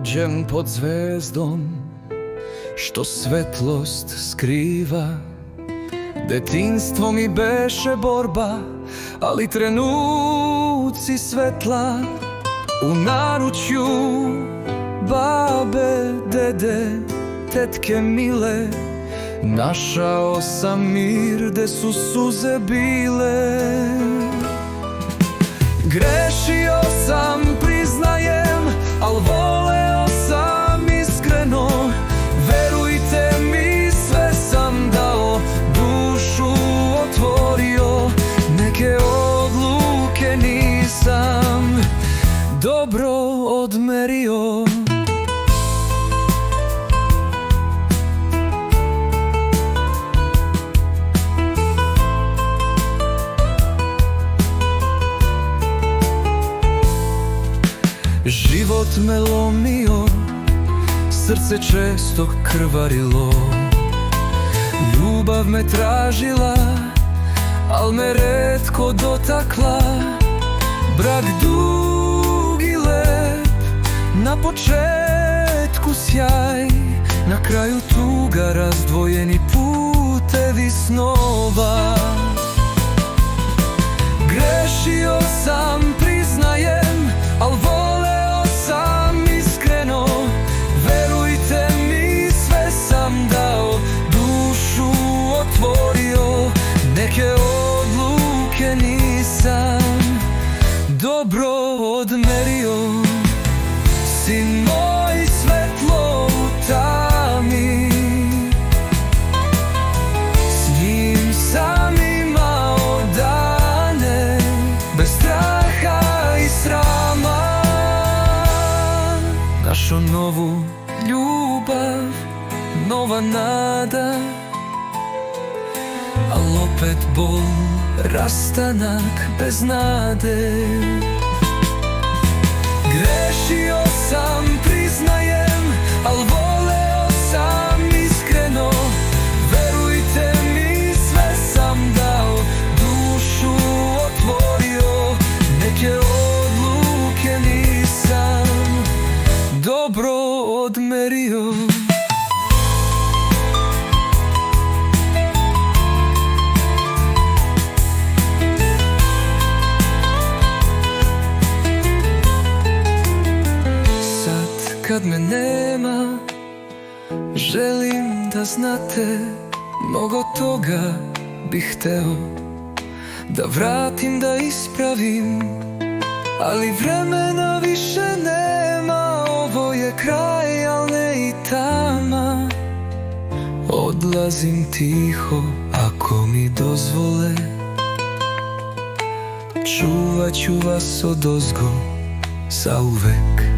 rođen pod zvezdom što svetlost skriva. Detinjstvo mi beše borba, ali trenuci svetla. U naručju babe, dede, tetke mile, našao sam mir gde su suze bile. Grešio sam, priznajem, al voleo sam iskreno. Verujte mi, sve sam dao, dušu otvorio. Neke odluke nisam dobro odmerio. Život me lomio, srce često krvarilo. Ljubav me tražila, al me retko dotakla. Brak dug i lep, na početku sjaj, na kraju tuga, razdvojeni putevi snova. Grešio sam, priznajem, al voleo sam iskreno. Verujte mi, sve sam dao, dušu otvorio. Neke odluke nisam dobro odmerio. Sin moj, svetlo u tami, s njim sam imao dane, bez straha i srama. Našo novu ljubav, nova nada, al opet bol, rastanak bez nade. Grešio sam, priznajem, al voleo sam iskreno. Verujte mi, sve sam dao, dušu otvorio. Neke odluke nisam dobro odmerio. Kad me nema, želim da znate, mnogo toga bih hteo da vratim, da ispravim, ali vremena više nema. Ovo je kraj, al ne i tama. Odlazim tiho, ako mi dozvole. Čuvat ću vas odozgo zauvek.